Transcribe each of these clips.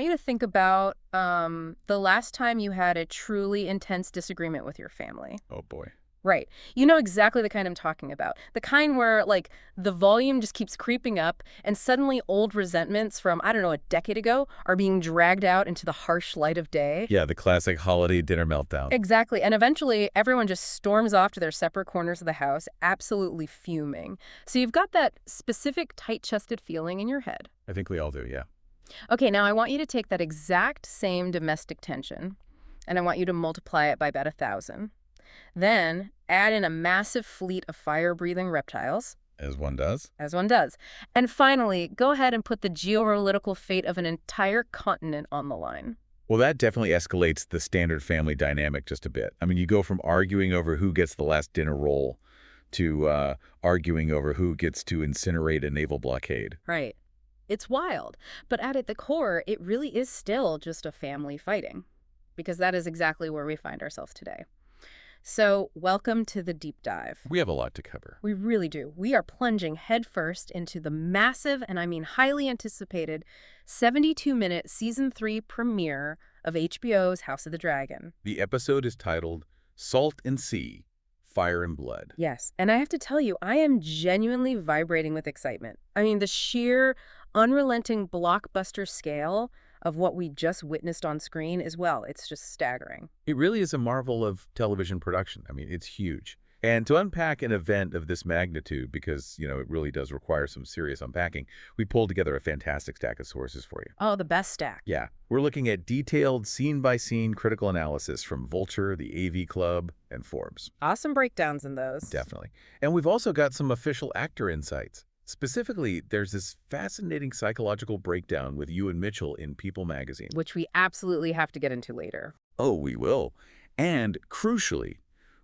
want you to think about the last time you had a truly intense disagreement with your family. Oh, boy. Right. You know exactly the kind I'm talking about. The kind where, like, the volume just keeps creeping up and suddenly old resentments from, I don't know, a decade ago are being dragged out into the harsh light of day. Yeah, the classic holiday dinner meltdown. Exactly. And eventually, everyone just storms off to their separate corners of the house, absolutely fuming. So you've got that specific tight-chested feeling in your head. I think we all do, yeah. Okay, now I want you to take that exact same domestic tension, and I want you to multiply it by about 1,000. Then add in a massive fleet of fire-breathing reptiles. As one does. As one does. And finally, go ahead and put the geopolitical fate of an entire continent on the line. Well, that definitely escalates the standard family dynamic just a bit. I mean, you go from arguing over who gets the last dinner roll to arguing over who gets to incinerate a naval blockade. Right. It's wild. But at the core, it really is still just a family fighting. Because that is exactly where we find ourselves today. So, welcome to the deep dive. We have a lot to cover. We really do. We are plunging headfirst into the massive, and I mean highly anticipated, 72-minute Season 3 premiere of HBO's House of the Dragon. The episode is titled Salt and Sea, Fire and Blood. Yes, and I have to tell you, I am genuinely vibrating with excitement. I mean, the sheer, unrelenting blockbuster scale of what we just witnessed on screen as well. It's just staggering. It really is a marvel of television production. I mean, it's huge. And to unpack an event of this magnitude, because, it really does require some serious unpacking, we pulled together a fantastic stack of sources for you. Oh, the best stack. Yeah. We're looking at detailed scene-by-scene critical analysis from Vulture, the AV Club, and Forbes. Awesome breakdowns in those. Definitely. And we've also got some official actor insights. Specifically, there's this fascinating psychological breakdown with Ewan Mitchell in People magazine. Which we absolutely have to get into later. Oh, we will. And crucially,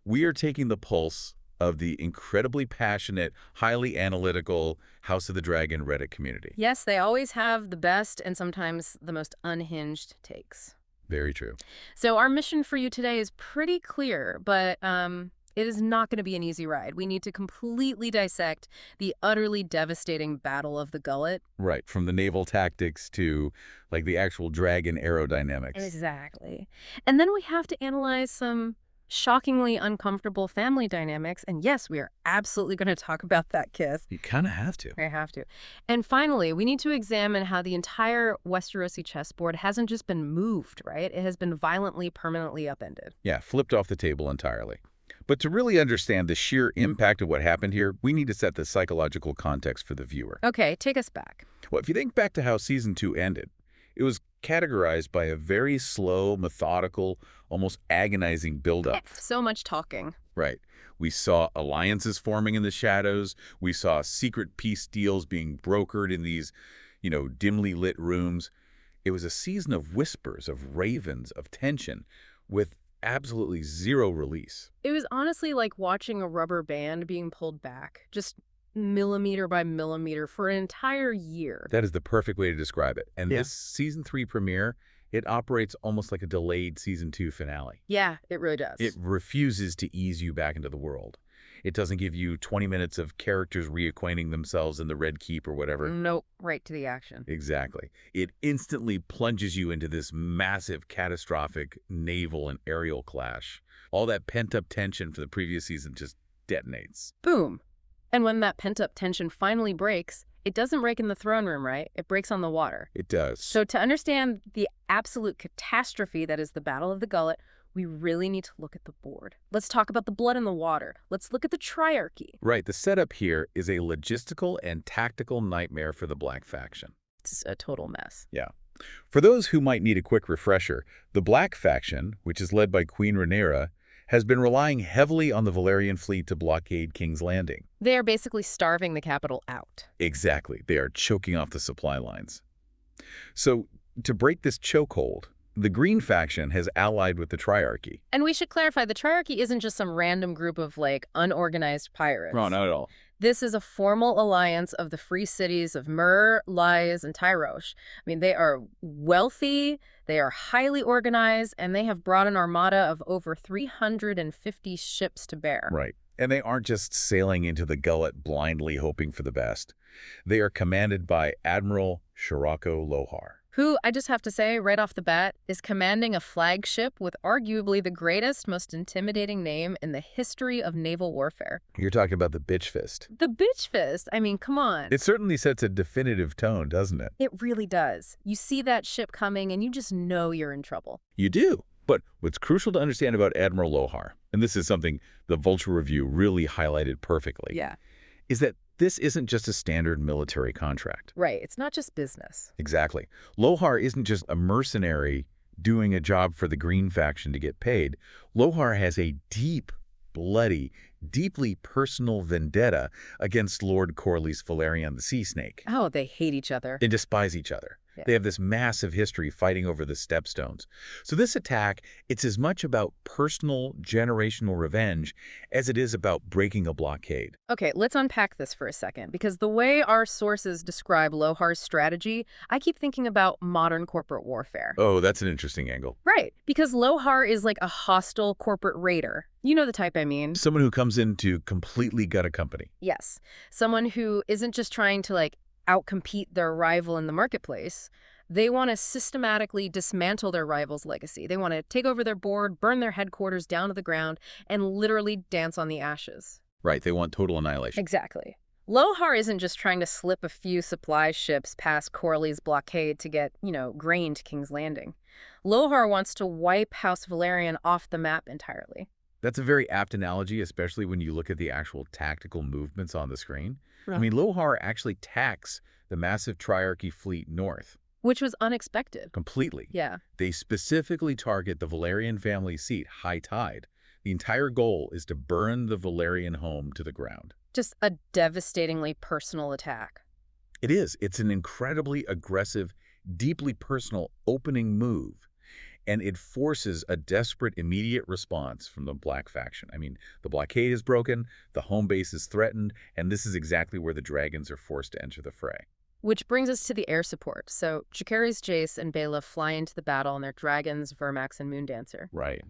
we are taking the pulse of the incredibly passionate, highly analytical House of the Dragon Reddit community. Yes, they always have the best and sometimes the most unhinged takes. Very true. So our mission for you today is pretty clear, but it is not going to be an easy ride. We need to completely dissect the utterly devastating Battle of the Gullet. Right, from the naval tactics to, like, the actual dragon aerodynamics. Exactly. And then we have to analyze some shockingly uncomfortable family dynamics. And yes, we are absolutely going to talk about that kiss. You kind of have to. I have to. And finally, we need to examine how the entire Westerosi chessboard hasn't just been moved, right? It has been violently, permanently upended. Yeah, flipped off the table entirely. But to really understand the sheer impact of what happened here, we need to set the psychological context for the viewer. Okay, take us back. Well, if you think back to how Season 2 ended, it was categorized by a very slow, methodical, almost agonizing buildup. So much talking. Right. We saw alliances forming in the shadows. We saw secret peace deals being brokered in these, dimly lit rooms. It was a season of whispers, of ravens, of tension, with absolutely zero release. It was honestly like watching a rubber band being pulled back, just millimeter by millimeter for an entire year. That is the perfect way to describe it. And Yeah. This Season 3 premiere, it operates almost like a delayed Season 2 finale. Yeah, it really does. It refuses to ease you back into the world. It doesn't give you 20 minutes of characters reacquainting themselves in the Red Keep or whatever. Nope, right to the action. Exactly. It instantly plunges you into this massive, catastrophic naval and aerial clash. All that pent-up tension from the previous season just detonates. Boom. And when that pent-up tension finally breaks, it doesn't break in the throne room, right? It breaks on the water. It does. So to understand the absolute catastrophe that is the Battle of the Gullet, we really need to look at the board. Let's talk about the blood in the water. Let's look at the triarchy. Right. The setup here is a logistical and tactical nightmare for the Black faction. It's a total mess. Yeah. For those who might need a quick refresher, the Black faction, which is led by Queen Rhaenyra, has been relying heavily on the Valyrian fleet to blockade King's Landing. They are basically starving the capital out. Exactly. They are choking off the supply lines. So, to break this chokehold, the Green faction has allied with the Triarchy. And we should clarify, the Triarchy isn't just some random group of, unorganized pirates. No, not at all. This is a formal alliance of the free cities of Myr, Lys, and Tyrosh. I mean, they are wealthy, they are highly organized, and they have brought an armada of over 350 ships to bear. Right. And they aren't just sailing into the Gullet blindly hoping for the best. They are commanded by Admiral Shirako Lohar. who, I just have to say, right off the bat, is commanding a flagship with arguably the greatest, most intimidating name in the history of naval warfare. You're talking about the bitch fist. The bitch fist. I mean, come on. It certainly sets a definitive tone, doesn't it? It really does. You see that ship coming and you just know you're in trouble. You do. But what's crucial to understand about Admiral Lohar, and this is something the Vulture Review really highlighted perfectly, Yeah. is that this isn't just a standard military contract. Right. It's not just business. Exactly. Lohar isn't just a mercenary doing a job for the Green faction to get paid. Lohar has a deep, bloody, deeply personal vendetta against Lord Corlys Velaryon the Sea Snake. Oh, they hate each other. They despise each other. Yeah. They have this massive history fighting over the stepstones. So this attack, it's as much about personal, generational revenge as it is about breaking a blockade. Okay, let's unpack this for a second, because the way our sources describe Lohar's strategy, I keep thinking about modern corporate warfare. Oh, that's an interesting angle. Right, because Lohar is like a hostile corporate raider. You know the type I mean. Someone who comes in to completely gut a company. Yes, someone who isn't just trying to outcompete their rival in the marketplace. They want to systematically dismantle their rival's legacy. They want to take over their board, burn their headquarters down to the ground, and literally dance on the ashes. Right, they want total annihilation. Exactly. Lohar isn't just trying to slip a few supply ships past Corlys' blockade to get, grain to King's Landing. Lohar wants to wipe House Velaryon off the map entirely. That's a very apt analogy, especially when you look at the actual tactical movements on the screen. Right. I mean, Lohar actually tacks the massive Triarchy fleet north. Which was unexpected. Completely. Yeah. They specifically target the Velaryon family seat, High Tide. The entire goal is to burn the Velaryon home to the ground. Just a devastatingly personal attack. It is. It's an incredibly aggressive, deeply personal opening move. And it forces a desperate, immediate response from the Black faction. I mean, the blockade is broken, the home base is threatened, and this is exactly where the dragons are forced to enter the fray. Which brings us to the air support. So Jacaerys, Jace, and Baela fly into the battle on their dragons, Vermax, and Moondancer. Right.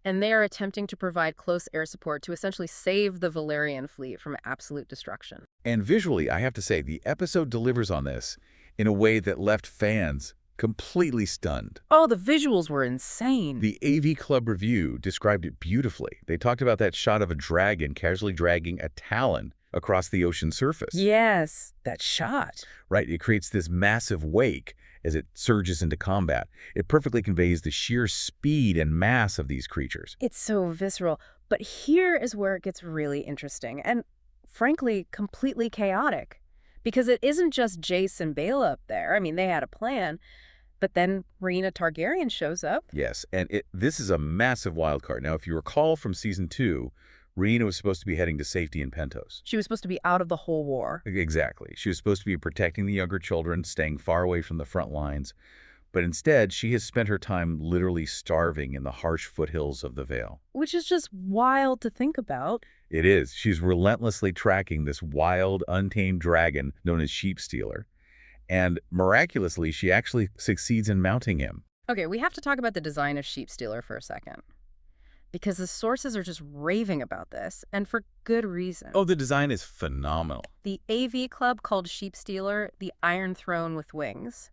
And they are attempting to provide close air support to essentially save the Velaryon fleet from absolute destruction. And visually, I have to say, the episode delivers on this in a way that left fans completely stunned. Oh, the visuals were insane. The AV Club review described it beautifully. They talked about that shot of a dragon casually dragging a talon across the ocean surface. Yes, that shot. Right, it creates this massive wake as it surges into combat. It perfectly conveys the sheer speed and mass of these creatures. It's so visceral. But here is where it gets really interesting and, frankly, completely chaotic. Because it isn't just Jace and Baela up there. I mean, they had a plan. But then Rhaenyra Targaryen shows up. Yes, and this is a massive wild card. Now, if you recall from Season 2, Rhaenyra was supposed to be heading to safety in Pentos. She was supposed to be out of the whole war. Exactly. She was supposed to be protecting the younger children, staying far away from the front lines. But instead, she has spent her time literally starving in the harsh foothills of the Vale. Which is just wild to think about. It is. She's relentlessly tracking this wild, untamed dragon known as Sheepstealer. And miraculously, she actually succeeds in mounting him. Okay, we have to talk about the design of Sheepstealer for a second. Because the sources are just raving about this, and for good reason. Oh, the design is phenomenal. The AV Club called Sheepstealer the Iron Throne with wings.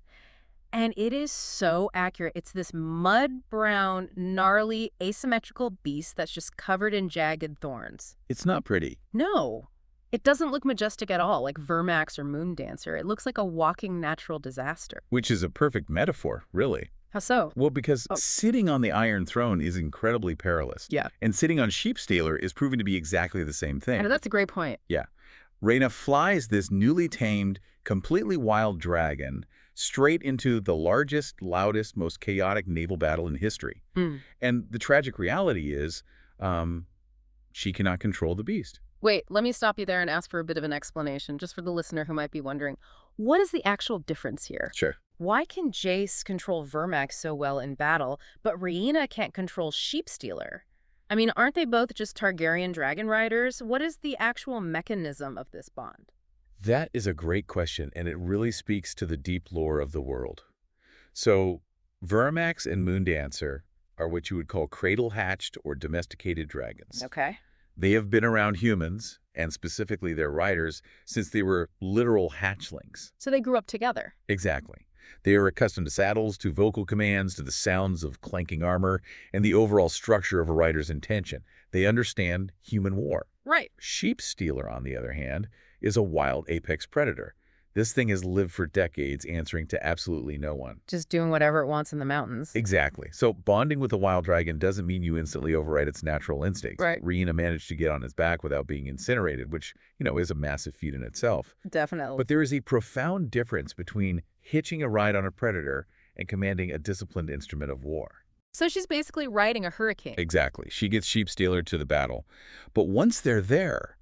And it is so accurate. It's this mud-brown, gnarly, asymmetrical beast that's just covered in jagged thorns. It's not pretty. No. It doesn't look majestic at all, like Vermax or Moondancer. It looks like a walking natural disaster. Which is a perfect metaphor, really. How so? Well, because sitting on the Iron Throne is incredibly perilous. Yeah. And sitting on Sheepstealer is proving to be exactly the same thing. And that's a great point. Yeah. Rhaenyra flies this newly tamed, completely wild dragon straight into the largest, loudest, most chaotic naval battle in history. And the tragic reality is she cannot control the beast. Wait, let me stop you there and ask for a bit of an explanation, just for the listener who might be wondering. What is the actual difference here? Sure. Why can Jace control Vermax so well in battle, but Rhaenyra can't control Sheepstealer? I mean, aren't they both just Targaryen dragon riders? What is the actual mechanism of this bond? That is a great question, and it really speaks to the deep lore of the world. So, Vermax and Moondancer are what you would call cradle-hatched or domesticated dragons. Okay. They have been around humans, and specifically their riders, since they were literal hatchlings. So they grew up together. Exactly. They are accustomed to saddles, to vocal commands, to the sounds of clanking armor, and the overall structure of a rider's intention. They understand human war. Right. Sheep stealer, on the other hand, is a wild apex predator. This thing has lived for decades, answering to absolutely no one. Just doing whatever it wants in the mountains. Exactly. So bonding with a wild dragon doesn't mean you instantly override its natural instincts. Right. Rhaenyra managed to get on his back without being incinerated, which, is a massive feat in itself. Definitely. But there is a profound difference between hitching a ride on a predator and commanding a disciplined instrument of war. So she's basically riding a hurricane. Exactly. She gets sheep stealer to the battle. But once they're there,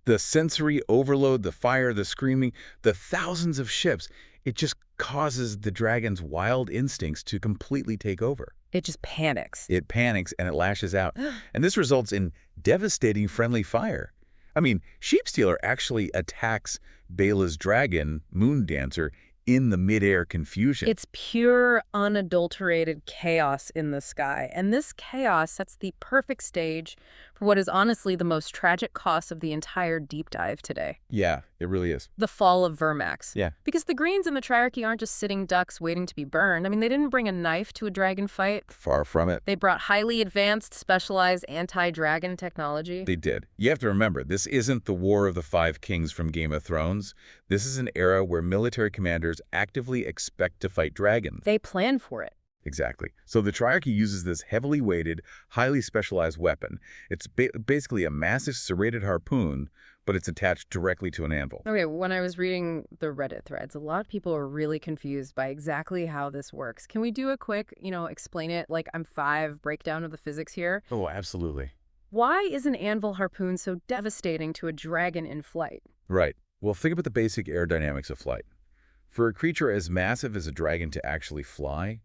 the sensory overload, the fire, the screaming, the thousands of ships, it just causes the dragon's wild instincts to completely take over. It just panics. It panics and it lashes out. And this results in devastating friendly fire. I mean, Sheepstealer actually attacks Bela's dragon, Moon Dancer, in the midair confusion. It's pure, unadulterated chaos in the sky. And this chaos sets the perfect stage for what is honestly the most tragic cost of the entire deep dive today. Yeah, it really is. The fall of Vermax. Yeah. Because the Greens and the Triarchy aren't just sitting ducks waiting to be burned. I mean, they didn't bring a knife to a dragon fight. Far from it. They brought highly advanced, specialized anti-dragon technology. They did. You have to remember, this isn't the War of the Five Kings from Game of Thrones. This is an era where military commanders actively expect to fight dragons. They plan for it. Exactly. So the Triarchy uses this heavily weighted, highly specialized weapon. It's basically a massive serrated harpoon, but it's attached directly to an anvil. Okay, when I was reading the Reddit threads, a lot of people are really confused by exactly how this works. Can we do a quick, explain it like I'm five breakdown of the physics here? Oh, absolutely. Why is an anvil harpoon so devastating to a dragon in flight? Right. Well, think about the basic aerodynamics of flight. For a creature as massive as a dragon to actually fly,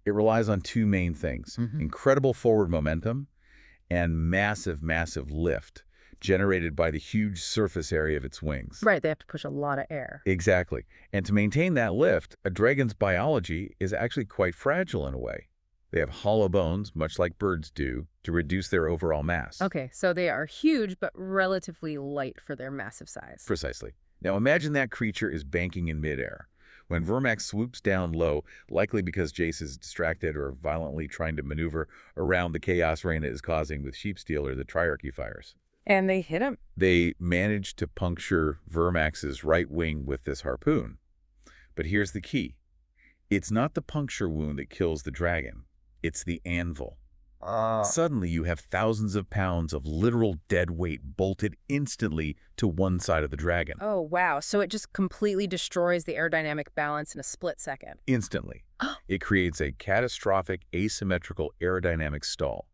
it relies on two main things: incredible forward momentum and massive, massive lift generated by the huge surface area of its wings. Right, they have to push a lot of air. Exactly. And to maintain that lift, a dragon's biology is actually quite fragile in a way. They have hollow bones, much like birds do, to reduce their overall mass. Okay, so they are huge but relatively light for their massive size. Precisely. Now imagine that creature is banking in midair. When Vermax swoops down low, likely because Jace is distracted or violently trying to maneuver around the chaos Rhaenyra is causing with Sheepstealer, the Triarchy fires. And they hit him. They manage to puncture Vermax's right wing with this harpoon. But here's the key. It's not the puncture wound that kills the dragon. It's the anvil. Suddenly, you have thousands of pounds of literal dead weight bolted instantly to one side of the dragon. Oh, wow. So it just completely destroys the aerodynamic balance in a split second. Instantly. It creates a catastrophic asymmetrical aerodynamic stall.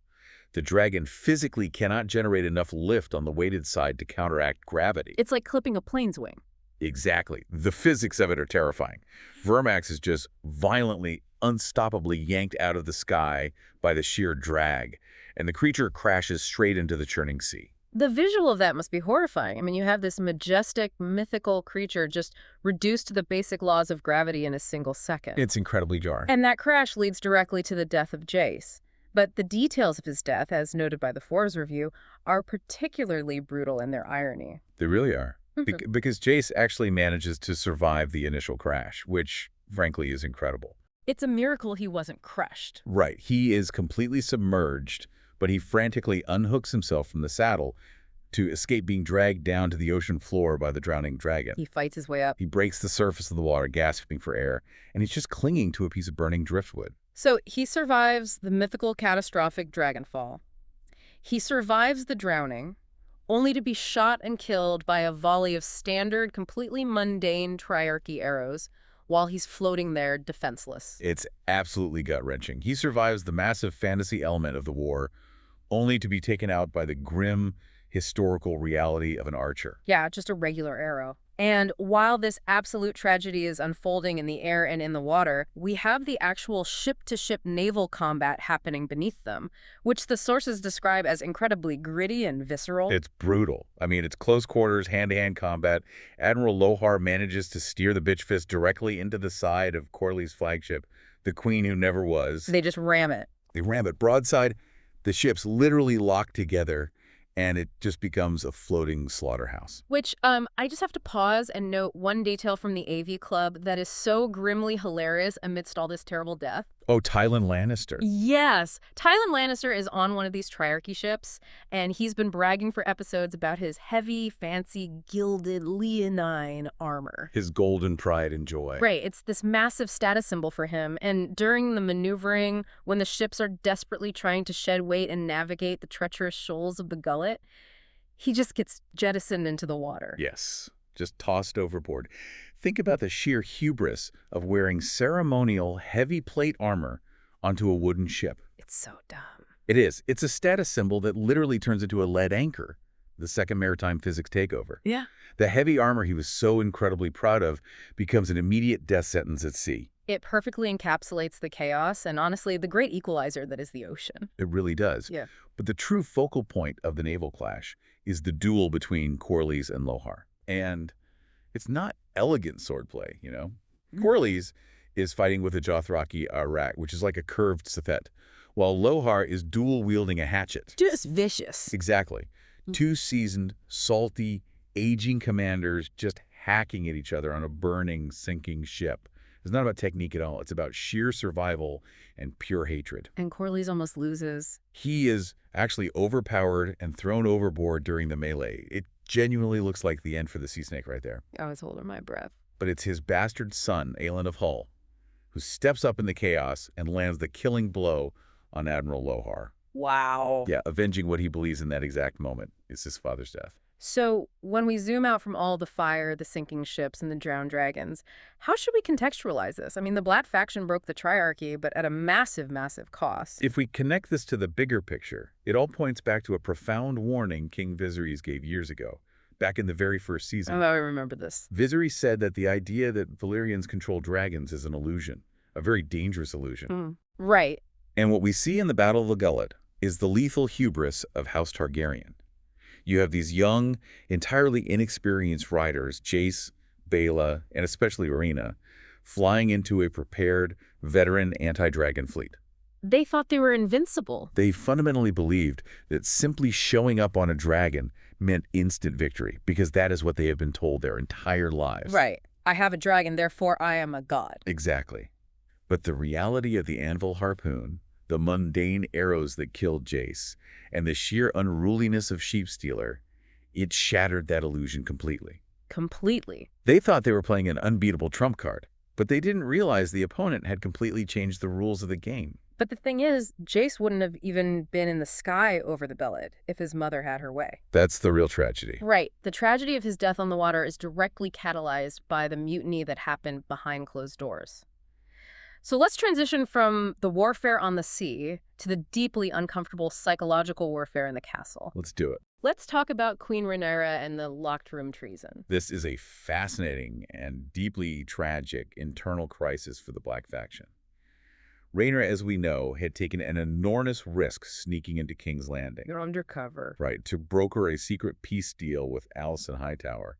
The dragon physically cannot generate enough lift on the weighted side to counteract gravity. It's like clipping a plane's wing. Exactly. The physics of it are terrifying. Vermax is just violently, unstoppably yanked out of the sky by the sheer drag, and the creature crashes straight into the churning sea. The visual of that must be horrifying. I mean, you have this majestic, mythical creature just reduced to the basic laws of gravity in a single second. It's incredibly jarring. And that crash leads directly to the death of Jace. But the details of his death, as noted by the Forbes review, are particularly brutal in their irony. They really are. Because Jace actually manages to survive the initial crash, which, frankly, is incredible. It's a miracle he wasn't crushed. Right. He is completely submerged, but he frantically unhooks himself from the saddle to escape being dragged down to the ocean floor by the drowning dragon. He fights his way up. He breaks the surface of the water, gasping for air, and he's just clinging to a piece of burning driftwood. So he survives the mythical catastrophic dragonfall. He survives the drowning, only to be shot and killed by a volley of standard, completely mundane Triarchy arrows while he's floating there defenseless. It's absolutely gut-wrenching. He survives the massive fantasy element of the war, only to be taken out by the grim, historical reality of an archer. Yeah, just a regular arrow. And while this absolute tragedy is unfolding in the air and in the water, we have the actual ship-to-ship naval combat happening beneath them, which the sources describe as incredibly gritty and visceral. It's brutal. I mean, it's close quarters, hand-to-hand combat. Admiral Lohar manages to steer the bitch fist directly into the side of Corley's flagship, the Queen Who Never Was. They just ram it. They ram it broadside. The ships literally lock together, and it just becomes a floating slaughterhouse. Which, I just have to pause and note one detail from the AV Club that is so grimly hilarious amidst all this terrible death. Oh, Tywin Lannister. Yes. Tywin Lannister is on one of these Triarchy ships, and he's been bragging for episodes about his heavy, fancy, gilded leonine armor. His golden pride and joy. Right. It's this massive status symbol for him. And during the maneuvering, when the ships are desperately trying to shed weight and navigate the treacherous shoals of the Gullet, he just gets jettisoned into the water. Yes, just tossed overboard. Think about the sheer hubris of wearing ceremonial heavy plate armor onto a wooden ship. It's so dumb. It is. It's a status symbol that literally turns into a lead anchor, the second maritime physics takeover. Yeah. The heavy armor he was so incredibly proud of becomes an immediate death sentence at sea. It perfectly encapsulates the chaos and, honestly, the great equalizer that is the ocean. It really does. Yeah. But the true focal point of the naval clash is the duel between Corlys and Lohar. And it's not elegant swordplay, you know? Corlys is fighting with a Dothraki Arak, which is like a curved civet, while Lohar is dual-wielding a hatchet. Just vicious. Exactly. Two seasoned, salty, aging commanders just hacking at each other on a burning, sinking ship. It's not about technique at all. It's about sheer survival and pure hatred. And Corlys almost loses. He is actually overpowered and thrown overboard during the melee. It genuinely looks like the end for the sea snake right there. I was holding my breath. But it's his bastard son, Aelin of Hull, who steps up in the chaos and lands the killing blow on Admiral Lohar. Wow. Yeah, avenging what he believes in that exact moment is his father's death. So when we zoom out from all the fire, the sinking ships, and the drowned dragons, how should we contextualize this? I mean, the Black faction broke the Triarchy, but at a massive, massive cost. If we connect this to the bigger picture, it all points back to a profound warning King Viserys gave years ago, back in the very first season. Oh, I remember this. Viserys said that the idea that Valyrians control dragons is an illusion, a very dangerous illusion. Right. And what we see in the Battle of the Gullet is the lethal hubris of House Targaryen. You have these young, entirely inexperienced riders, Jace, Baela, and especially Rhaenyra, flying into a prepared, veteran anti-dragon fleet. They thought they were invincible. They fundamentally believed that simply showing up on a dragon meant instant victory, because that is what they have been told their entire lives. Right. I have a dragon, therefore I am a god. Exactly. But the reality of the anvil harpoon, the mundane arrows that killed Jace, and the sheer unruliness of Sheepstealer, it shattered that illusion completely. Completely. They thought they were playing an unbeatable trump card, but they didn't realize the opponent had completely changed the rules of the game. But the thing is, Jace wouldn't have even been in the sky over the Gullet if his mother had her way. That's the real tragedy. Right. The tragedy of his death on the water is directly catalyzed by the mutiny that happened behind closed doors. So let's transition from the warfare on the sea to the deeply uncomfortable psychological warfare in the castle. Let's do it. Let's talk about Queen Rhaenyra and the locked room treason. This is a fascinating and deeply tragic internal crisis for the Black faction. Rhaenyra, as we know, had taken an enormous risk sneaking into King's Landing. You're undercover. Right, to broker a secret peace deal with Alicent Hightower.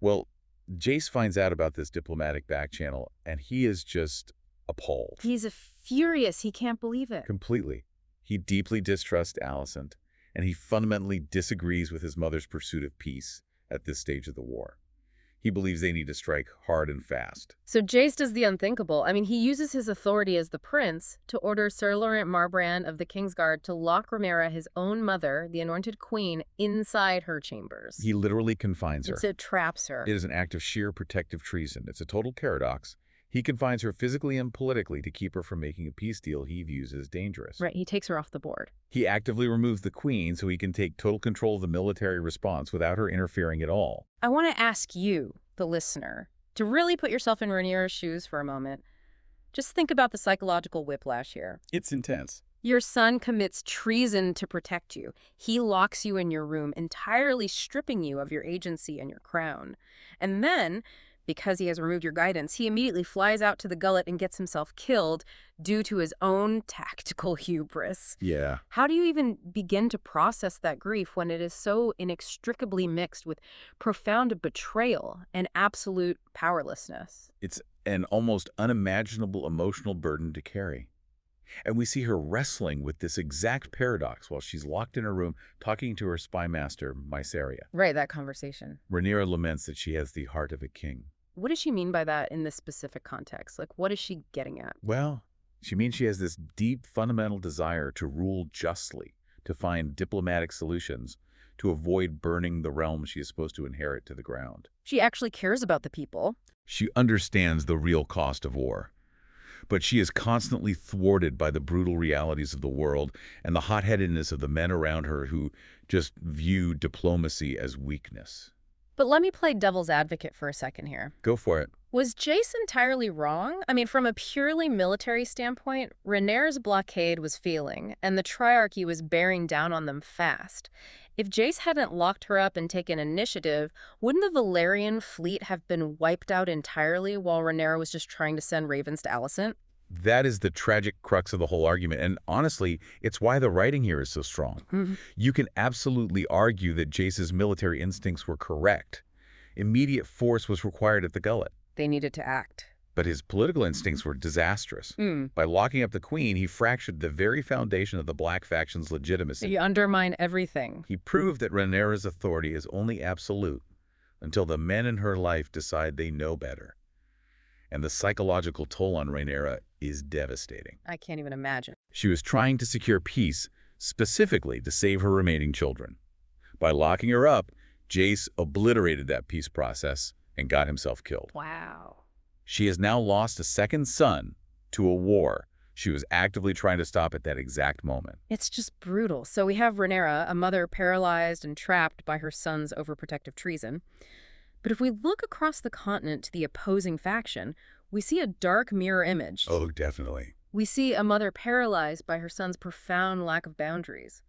Well, Jace finds out about this diplomatic backchannel, and he is just appalled. He's furious. He can't believe it. Completely. He deeply distrusts Alicent, and he fundamentally disagrees with his mother's pursuit of peace at this stage of the war. He believes they need to strike hard and fast. So Jace does the unthinkable. I mean, he uses his authority as the prince to order Sir Laurent Marbrand of the Kingsguard to lock Rhaenyra, his own mother, the anointed queen, inside her chambers. He literally confines her. It traps her. It is an act of sheer protective treason. It's a total paradox. He confines her physically and politically to keep her from making a peace deal he views as dangerous. Right, he takes her off the board. He actively removes the queen so he can take total control of the military response without her interfering at all. I want to ask you, the listener, to really put yourself in Rhaenyra's shoes for a moment. Just think about the psychological whiplash here. It's intense. Your son commits treason to protect you. He locks you in your room, entirely stripping you of your agency and your crown. And then, because he has removed your guidance, he immediately flies out to the Gullet and gets himself killed due to his own tactical hubris. Yeah. How do you even begin to process that grief when it is so inextricably mixed with profound betrayal and absolute powerlessness? It's an almost unimaginable emotional burden to carry. And we see her wrestling with this exact paradox while she's locked in her room talking to her spy master, Mysaria. Right, that conversation. Rhaenyra laments that she has the heart of a king. What does she mean by that in this specific context? Like, what is she getting at? Well, she means she has this deep, fundamental desire to rule justly, to find diplomatic solutions, to avoid burning the realm she is supposed to inherit to the ground. She actually cares about the people. She understands the real cost of war. But she is constantly thwarted by the brutal realities of the world and the hot-headedness of the men around her who just view diplomacy as weakness. But let me play devil's advocate for a second here. Go for it. Was Jace entirely wrong? I mean, from a purely military standpoint, Rhaenyra's blockade was failing, and the Triarchy was bearing down on them fast. If Jace hadn't locked her up and taken initiative, wouldn't the Valyrian fleet have been wiped out entirely while Rhaenyra was just trying to send ravens to Alicent? That is the tragic crux of the whole argument, and honestly, it's why the writing here is so strong. You can absolutely argue that Jace's military instincts were correct. Immediate force was required at the Gullet. They needed to act. But his political instincts were disastrous. By locking up the queen, he fractured the very foundation of the Black faction's legitimacy. You undermine everything. He proved that Rhaenyra's authority is only absolute until the men in her life decide they know better. And the psychological toll on Rhaenyra is devastating. I can't even imagine. She was trying to secure peace, specifically to save her remaining children. By locking her up, Jace obliterated that peace process and got himself killed. Wow. She has now lost a second son to a war she was actively trying to stop at that exact moment. It's just brutal. So we have Rhaenyra, a mother paralyzed and trapped by her son's overprotective treason. But if we look across the continent to the opposing faction, we see a dark mirror image. Oh, definitely. We see a mother paralyzed by her son's profound lack of boundaries.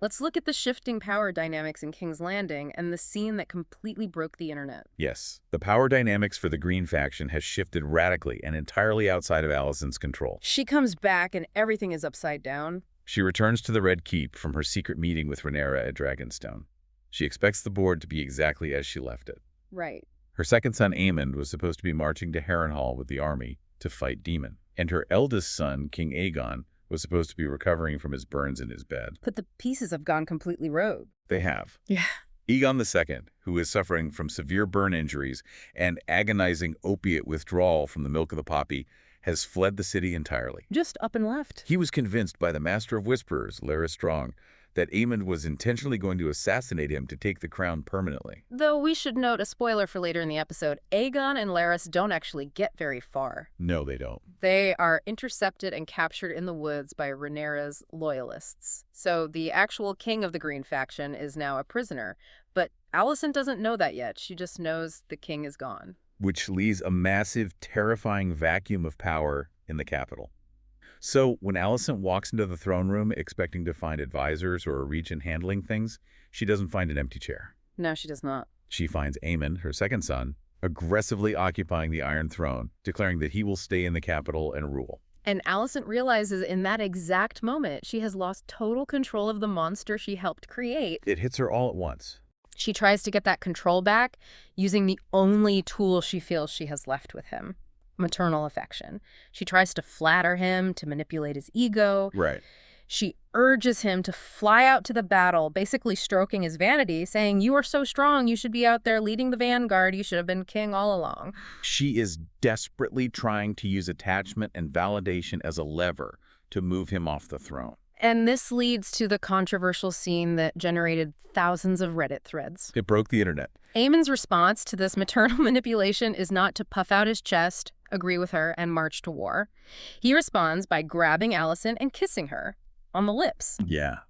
Let's look at the shifting power dynamics in King's Landing and the scene that completely broke the internet. Yes, the power dynamics for the Green faction has shifted radically and entirely outside of Alicent's control. She comes back and everything is upside down. She returns to the Red Keep from her secret meeting with Rhaenyra at Dragonstone. She expects the board to be exactly as she left it. Right. Her second son, Aemond, was supposed to be marching to Harrenhal with the army to fight Daemon. And her eldest son, King Aegon, was supposed to be recovering from his burns in his bed. But the pieces have gone completely rogue. They have. Yeah. Aegon II, who is suffering from severe burn injuries and agonizing opiate withdrawal from the milk of the poppy, has fled the city entirely. Just up and left. He was convinced by the Master of Whisperers, Larys Strong, that Aemond was intentionally going to assassinate him to take the crown permanently. Though we should note a spoiler for later in the episode, Aegon and Larys don't actually get very far. No, they don't. They are intercepted and captured in the woods by Rhaenyra's loyalists. So the actual king of the Green faction is now a prisoner. But Alicent doesn't know that yet. She just knows the king is gone. Which leaves a massive, terrifying vacuum of power in the capital. So when Alicent walks into the throne room expecting to find advisors or a regent handling things, she doesn't find an empty chair. No, she does not. She finds Aemond, her second son, aggressively occupying the Iron Throne, declaring that he will stay in the capital and rule. And Alicent realizes in that exact moment she has lost total control of the monster she helped create. It hits her all at once. She tries to get that control back using the only tool she feels she has left with him. Maternal affection. She tries to flatter him, to manipulate his ego. Right. She urges him to fly out to the battle, basically stroking his vanity, saying, "You are so strong, you should be out there leading the vanguard, you should have been king all along." She is desperately trying to use attachment and validation as a lever to move him off the throne. And this leads to the controversial scene that generated thousands of Reddit threads. It broke the internet. Aemon's response to this maternal manipulation is not to puff out his chest, agree with her, and march to war. He responds by grabbing Alicent and kissing her on the lips. Yeah.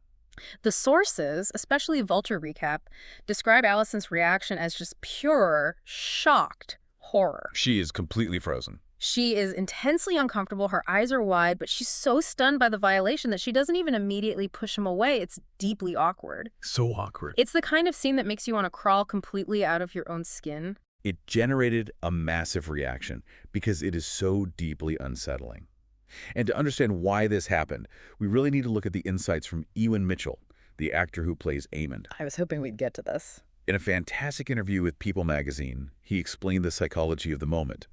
The sources, especially Vulture Recap, describe Alicent's reaction as just pure, shocked horror. She is completely frozen. She is intensely uncomfortable, her eyes are wide, but she's so stunned by the violation that she doesn't even immediately push him away. It's deeply awkward. So awkward. It's the kind of scene that makes you want to crawl completely out of your own skin. It generated a massive reaction because it is so deeply unsettling. And to understand why this happened, we really need to look at the insights from Ewan Mitchell, the actor who plays Aemond. I was hoping we'd get to this. In a fantastic interview with People magazine, he explained the psychology of the moment.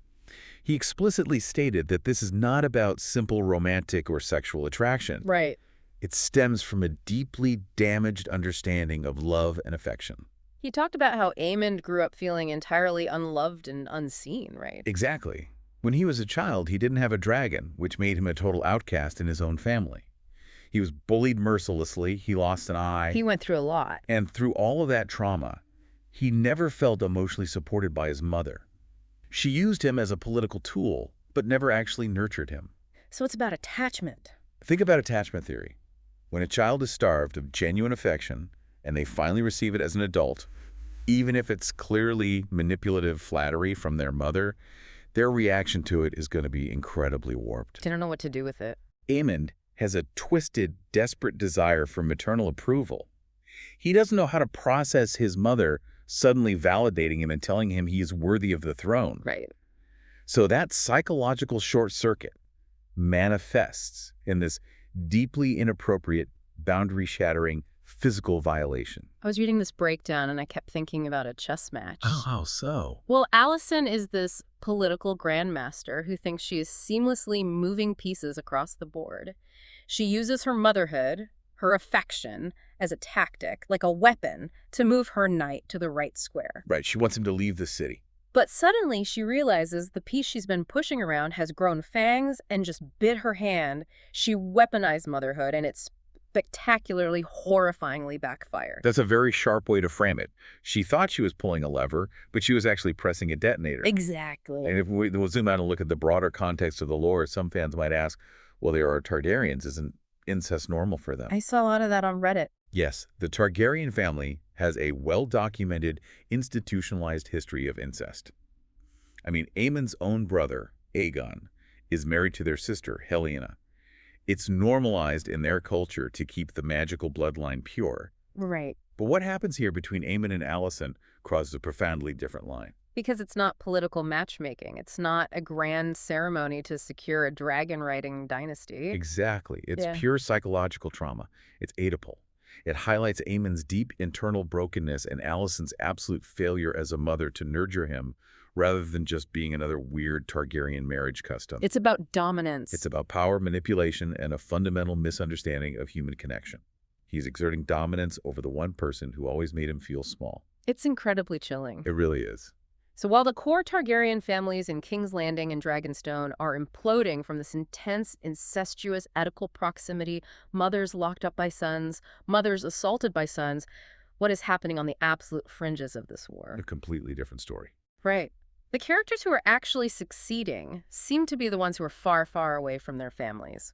He explicitly stated that this is not about simple romantic or sexual attraction. Right. It stems from a deeply damaged understanding of love and affection. He talked about how Aemond grew up feeling entirely unloved and unseen, right? Exactly. When he was a child, he didn't have a dragon, which made him a total outcast in his own family. He was bullied mercilessly, he lost an eye, He went through a lot. and through all of that trauma, he never felt emotionally supported by his mother. She used him as a political tool, but never actually nurtured him. So it's about attachment. Think about attachment theory. When a child is starved of genuine affection, and they finally receive it as an adult, even if it's clearly manipulative flattery from their mother, their reaction to it is going to be incredibly warped. They don't know what to do with it. Aemond has a twisted, desperate desire for maternal approval. He doesn't know how to process his mother suddenly validating him and telling him he is worthy of the throne. Right. So that psychological short circuit manifests in this deeply inappropriate, boundary-shattering physical violation. I was reading this breakdown and I kept thinking about a chess match. Oh, how so? Well, Allison is this political grandmaster who thinks she is seamlessly moving pieces across the board. She uses her motherhood, her affection, as a tactic, like a weapon, to move her knight to the right square. Right, she wants him to leave the city. But suddenly she realizes the piece she's been pushing around has grown fangs and just bit her hand. She weaponized motherhood and it's spectacularly, horrifyingly backfired. That's a very sharp way to frame it. She thought she was pulling a lever, but she was actually pressing a detonator. Exactly. And if we'll zoom out and look at the broader context of the lore, some fans might ask, well, they are Targaryens. Isn't incest normal for them? I saw a lot of that on Reddit. Yes, the Targaryen family has a well-documented, institutionalized history of incest. I mean, Aemond's own brother, Aegon, is married to their sister, Helaena. It's normalized in their culture to keep the magical bloodline pure. Right. But what happens here between Aemond and Alicent crosses a profoundly different line. Because it's not political matchmaking. It's not a grand ceremony to secure a dragon-riding dynasty. Exactly. It's Yeah. pure psychological trauma. It's Oedipal. It highlights Aemon's deep internal brokenness and Alicent's absolute failure as a mother to nurture him, rather than just being another weird Targaryen marriage custom. It's about dominance. It's about power, manipulation, and a fundamental misunderstanding of human connection. He's exerting dominance over the one person who always made him feel small. It's incredibly chilling. It really is. So while the core Targaryen families in King's Landing and Dragonstone are imploding from this intense, incestuous, ethical proximity, mothers locked up by sons, mothers assaulted by sons, what is happening on the absolute fringes of this war? A completely different story. Right. The characters who are actually succeeding seem to be the ones who are far, far away from their families.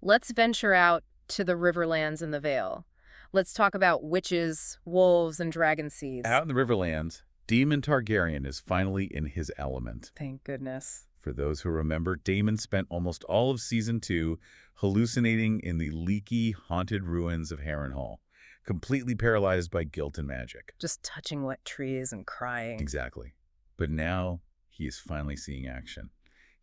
Let's venture out to the Riverlands and the Vale. Let's talk about witches, wolves, and dragon seeds. Out in the Riverlands, Daemon Targaryen is finally in his element. Thank goodness. For those who remember, Daemon spent almost all of Season 2 hallucinating in the leaky, haunted ruins of Harrenhal, completely paralyzed by guilt and magic. Just touching wet trees and crying. Exactly. But now he is finally seeing action.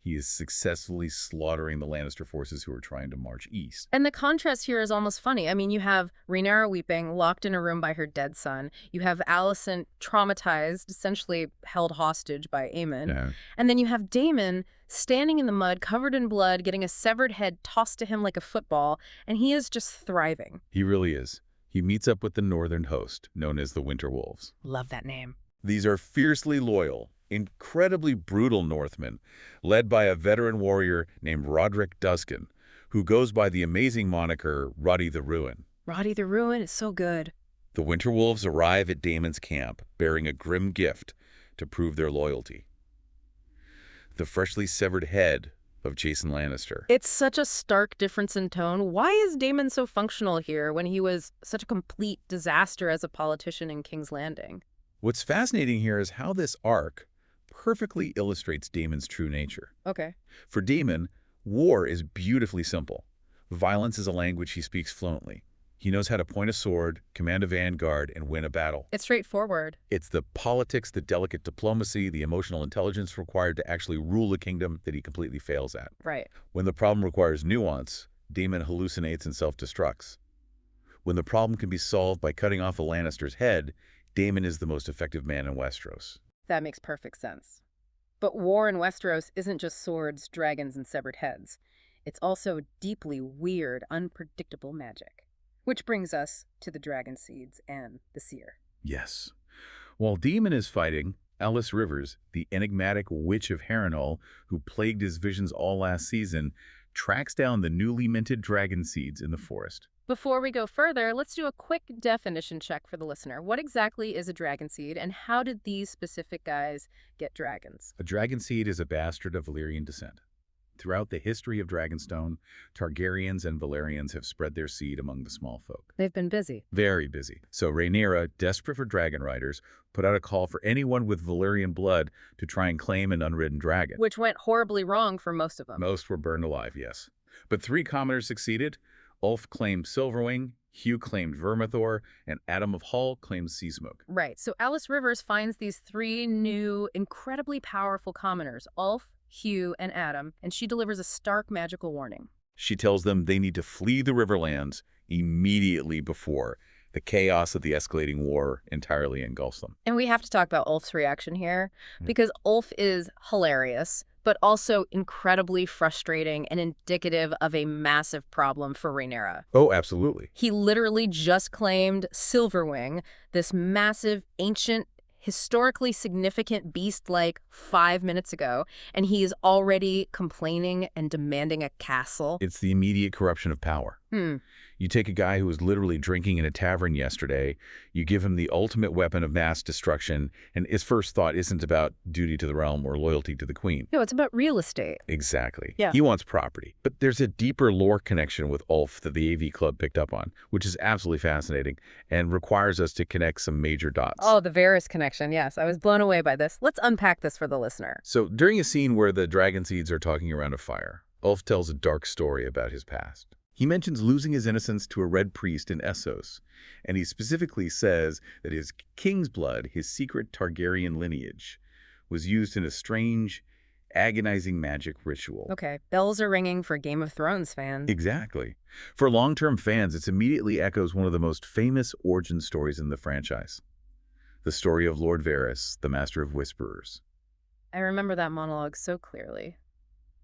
He is successfully slaughtering the Lannister forces who are trying to march east. And the contrast here is almost funny. I mean, you have Rhaenyra weeping, locked in a room by her dead son. You have Alicent traumatized, essentially held hostage by Aemon. Yeah. And then you have Daemon standing in the mud, covered in blood, getting a severed head tossed to him like a football, and he is just thriving. He really is. He meets up with the northern host, known as the Winter Wolves. Love that name. These are fiercely loyal, incredibly brutal Northmen, led by a veteran warrior named Roderick Duscan, who goes by the amazing moniker Roddy the Ruin. Roddy the Ruin is so good. The Winter Wolves arrive at Daemon's camp, bearing a grim gift to prove their loyalty. The freshly severed head of Jason Lannister. It's such a stark difference in tone. Why is Daemon so functional here when he was such a complete disaster as a politician in King's Landing? What's fascinating here is how this arc perfectly illustrates Daemon's true nature. Okay. For Daemon, war is beautifully simple. Violence is a language he speaks fluently. He knows how to point a sword, command a vanguard, and win a battle. It's straightforward. It's the politics, the delicate diplomacy, the emotional intelligence required to actually rule a kingdom that he completely fails at. Right. When the problem requires nuance, Daemon hallucinates and self-destructs. When the problem can be solved by cutting off a Lannister's head, Daemon is the most effective man in Westeros. That makes perfect sense. But war in Westeros isn't just swords, dragons, and severed heads. It's also deeply weird, unpredictable magic. Which brings us to the dragon seeds and the seer. Yes. While Daemon is fighting, Alice Rivers, the enigmatic witch of Harrenhal, who plagued his visions all last season, tracks down the newly minted dragon seeds in the forest. Before we go further, let's do a quick definition check for the listener. What exactly is a dragon seed, and how did these specific guys get dragons? A dragon seed is a bastard of Valyrian descent. Throughout the history of Dragonstone, Targaryens and Valerians have spread their seed among the small folk. They've been busy. Very busy. So Rhaenyra, desperate for dragon riders, put out a call for anyone with Valyrian blood to try and claim an unridden dragon. Which went horribly wrong for most of them. Most were burned alive, yes. But 3 commoners succeeded. Ulf claimed Silverwing, Hugh claimed Vermithor, and Adam of Hull claimed Seasmoke. Right, so Alice Rivers finds these 3 new, incredibly powerful commoners, Ulf, Hugh, and Adam, and she delivers a stark magical warning. She tells them they need to flee the Riverlands immediately before the chaos of the escalating war entirely engulfs them. And we have to talk about Ulf's reaction here, because Ulf is hilarious, but also incredibly frustrating and indicative of a massive problem for Rhaenyra. Oh, absolutely. He literally just claimed Silverwing, this massive, ancient, historically significant beast, like 5 minutes ago, and he is already complaining and demanding a castle. It's the immediate corruption of power. You take a guy who was literally drinking in a tavern yesterday, you give him the ultimate weapon of mass destruction, and his first thought isn't about duty to the realm or loyalty to the queen. No, it's about real estate. Exactly. Yeah. He wants property. But there's a deeper lore connection with Ulf that the AV Club picked up on, which is absolutely fascinating and requires us to connect some major dots. Oh, the Varys connection, yes. I was blown away by this. Let's unpack this for the listener. So during a scene where the dragon seeds are talking around a fire, Ulf tells a dark story about his past. He mentions losing his innocence to a red priest in Essos, and he specifically says that his king's blood, his secret Targaryen lineage, was used in a strange, agonizing magic ritual. Okay, bells are ringing for Game of Thrones fans. Exactly. For long-term fans, it immediately echoes one of the most famous origin stories in the franchise. The story of Lord Varys, the Master of Whisperers. I remember that monologue so clearly.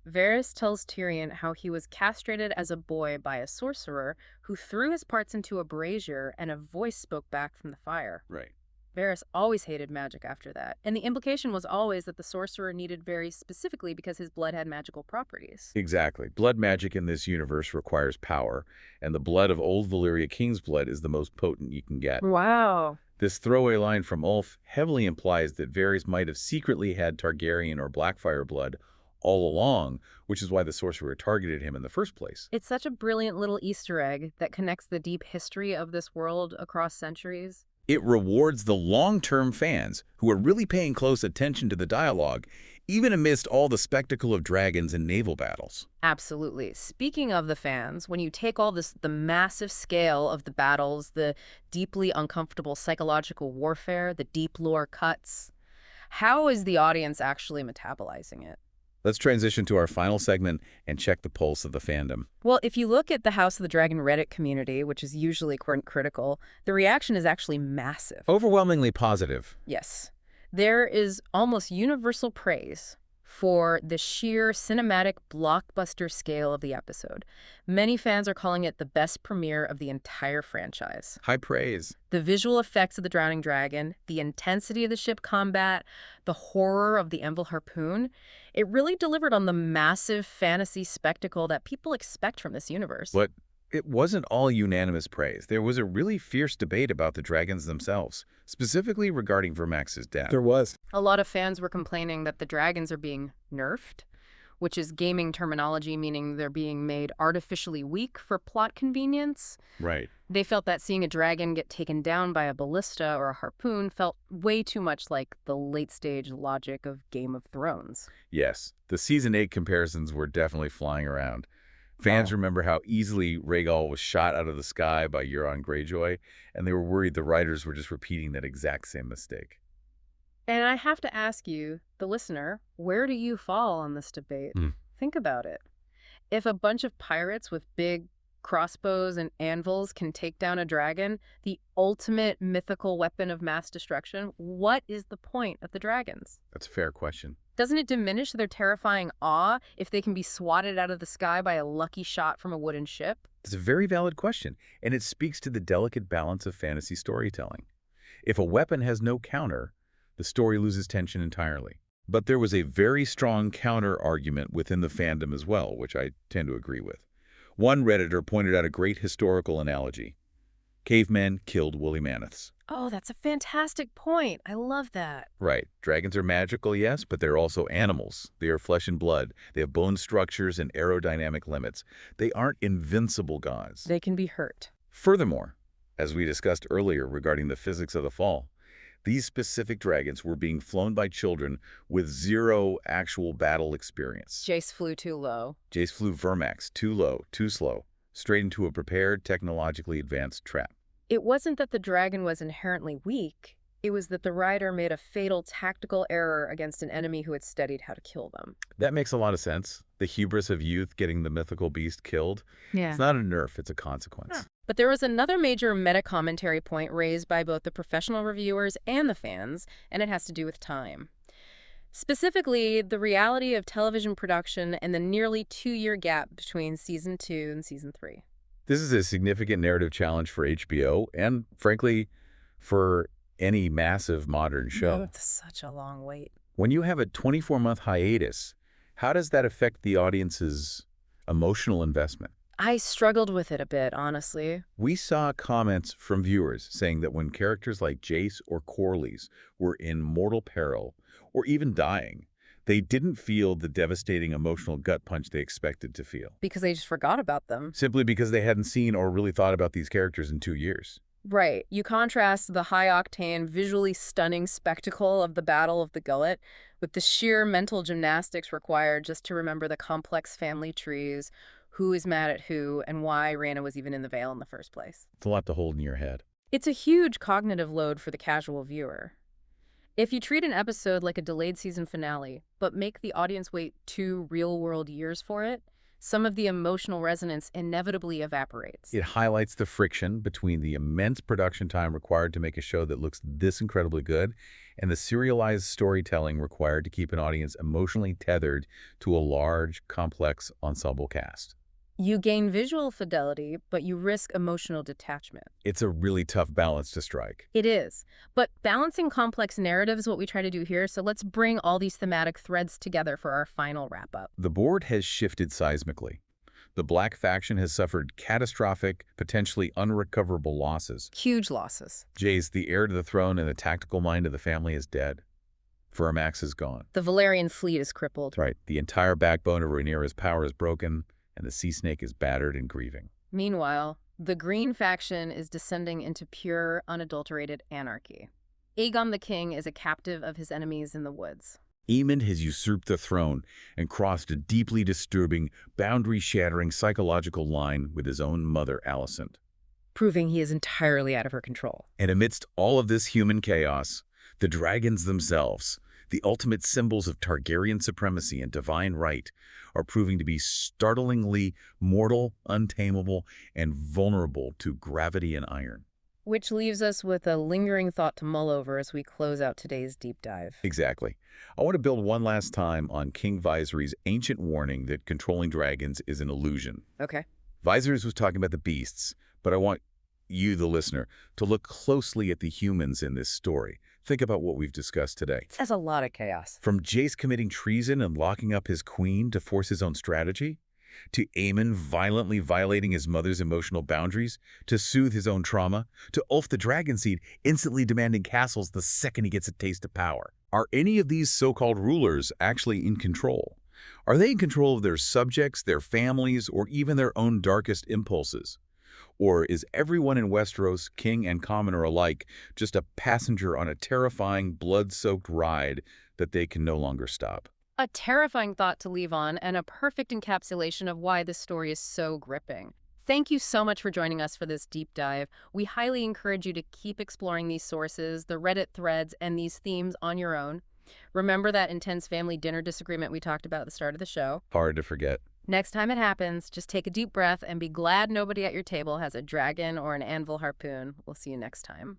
Varys tells Tyrion how he was castrated as a boy by a sorcerer who threw his parts into a brazier and a voice spoke back from the fire. Right. Varys always hated magic after that, and the implication was always that the sorcerer needed Varys specifically because his blood had magical properties. Exactly. Blood magic in this universe requires power, and the blood of old Valyria King's blood is the most potent you can get. Wow. This throwaway line from Ulf heavily implies that Varys might have secretly had Targaryen or Blackfire blood all along, which is why the sorcerer targeted him in the first place. It's such a brilliant little Easter egg that connects the deep history of this world across centuries. It rewards the long-term fans who are really paying close attention to the dialogue, even amidst all the spectacle of dragons and naval battles. Absolutely. Speaking of the fans, when you take all this, the massive scale of the battles, the deeply uncomfortable psychological warfare, the deep lore cuts, how is the audience actually metabolizing it? Let's transition to our final segment and check the pulse of the fandom. Well, if you look at the House of the Dragon Reddit community, which is usually critical, the reaction is actually massive. Overwhelmingly positive. Yes. There is almost universal praise for the sheer cinematic blockbuster scale of the episode. Many fans are calling it the best premiere of the entire franchise. High praise. The visual effects of the drowning dragon, the intensity of the ship combat, the horror of the Envil harpoon, it really delivered on the massive fantasy spectacle that people expect from this universe. But it wasn't all unanimous praise. There was a really fierce debate about the dragons themselves, specifically regarding Vermax's death. There was. A lot of fans were complaining that the dragons are being nerfed, which is gaming terminology, meaning they're being made artificially weak for plot convenience. Right. They felt that seeing a dragon get taken down by a ballista or a harpoon felt way too much like the late-stage logic of Game of Thrones. Yes, the Season 8 comparisons were definitely flying around. Fans remember how easily Rhaegal was shot out of the sky by Euron Greyjoy, and they were worried the writers were just repeating that exact same mistake. And I have to ask you, the listener, where do you fall on this debate? Think about it. If a bunch of pirates with big crossbows and anvils can take down a dragon, the ultimate mythical weapon of mass destruction, what is the point of the dragons? That's a fair question. Doesn't it diminish their terrifying awe if they can be swatted out of the sky by a lucky shot from a wooden ship? It's a very valid question, and it speaks to the delicate balance of fantasy storytelling. If a weapon has no counter, the story loses tension entirely. But there was a very strong counter-argument within the fandom as well, which I tend to agree with. One Redditor pointed out a great historical analogy. Cavemen killed woolly mammoths. Oh, that's a fantastic point. I love that. Right. Dragons are magical, yes, but they're also animals. They are flesh and blood. They have bone structures and aerodynamic limits. They aren't invincible gods. They can be hurt. Furthermore, as we discussed earlier regarding the physics of the fall, these specific dragons were being flown by children with zero actual battle experience. Jace flew too low. Jace flew Vermax, too low, too slow, straight into a prepared, technologically advanced trap. It wasn't that the dragon was inherently weak. It was that the rider made a fatal tactical error against an enemy who had studied how to kill them. That makes a lot of sense. The hubris of youth getting the mythical beast killed. Yeah. It's not a nerf, it's a consequence. But there was another major meta-commentary point raised by both the professional reviewers and the fans, and it has to do with time. Specifically, the reality of television production and the nearly 2-year gap between Season 2 and Season 3. This is a significant narrative challenge for HBO and, frankly, for any massive modern show. It's such a long wait. When you have a 24-month hiatus, how does that affect the audience's emotional investment? I struggled with it a bit, honestly. We saw comments from viewers saying that when characters like Jace or Corlys were in mortal peril or even dying, they didn't feel the devastating emotional gut punch they expected to feel. Because they just forgot about them. Simply because they hadn't seen or really thought about these characters in 2 years. Right. You contrast the high-octane, visually stunning spectacle of the Battle of the Gullet with the sheer mental gymnastics required just to remember the complex family trees, who is mad at who, and why Rhaenyra was even in the Vale in the first place. It's a lot to hold in your head. It's a huge cognitive load for the casual viewer. If you treat an episode like a delayed season finale, but make the audience wait 2 real-world years for it, some of the emotional resonance inevitably evaporates. It highlights the friction between the immense production time required to make a show that looks this incredibly good and the serialized storytelling required to keep an audience emotionally tethered to a large, complex ensemble cast. You gain visual fidelity, but you risk emotional detachment. It's a really tough balance to strike. It is. But balancing complex narratives is what we try to do here, so let's bring all these thematic threads together for our final wrap-up. The board has shifted seismically. The Black faction has suffered catastrophic, potentially unrecoverable losses. Huge losses. Jace, the heir to the throne and the tactical mind of the family, is dead. Vermax is gone. The Valyrian fleet is crippled. Right. The entire backbone of Rhaenyra's power is broken, and the sea snake is battered and grieving. Meanwhile, the Green faction is descending into pure, unadulterated anarchy. Aegon the King is a captive of his enemies in the woods. Aemon has usurped the throne and crossed a deeply disturbing, boundary-shattering psychological line with his own mother, Alicent. Proving he is entirely out of her control. And amidst all of this human chaos, the dragons themselves, the ultimate symbols of Targaryen supremacy and divine right, are proving to be startlingly mortal, untamable, and vulnerable to gravity and iron. Which leaves us with a lingering thought to mull over as we close out today's deep dive. Exactly. I want to build one last time on King Viserys' ancient warning that controlling dragons is an illusion. Okay. Viserys was talking about the beasts, but I want you, the listener, to look closely at the humans in this story. Think about what we've discussed today. That's a lot of chaos. From Jace committing treason and locking up his queen to force his own strategy, to Aemon violently violating his mother's emotional boundaries to soothe his own trauma, to Ulf the Dragonseed instantly demanding castles the second he gets a taste of power. Are any of these so-called rulers actually in control? Are they in control of their subjects, their families, or even their own darkest impulses? Or is everyone in Westeros, king and commoner alike, just a passenger on a terrifying, blood-soaked ride that they can no longer stop? A terrifying thought to leave on, and a perfect encapsulation of why this story is so gripping. Thank you so much for joining us for this deep dive. We highly encourage you to keep exploring these sources, the Reddit threads, and these themes on your own. Remember that intense family dinner disagreement we talked about at the start of the show? Hard to forget. Next time it happens, just take a deep breath and be glad nobody at your table has a dragon or an anvil harpoon. We'll see you next time.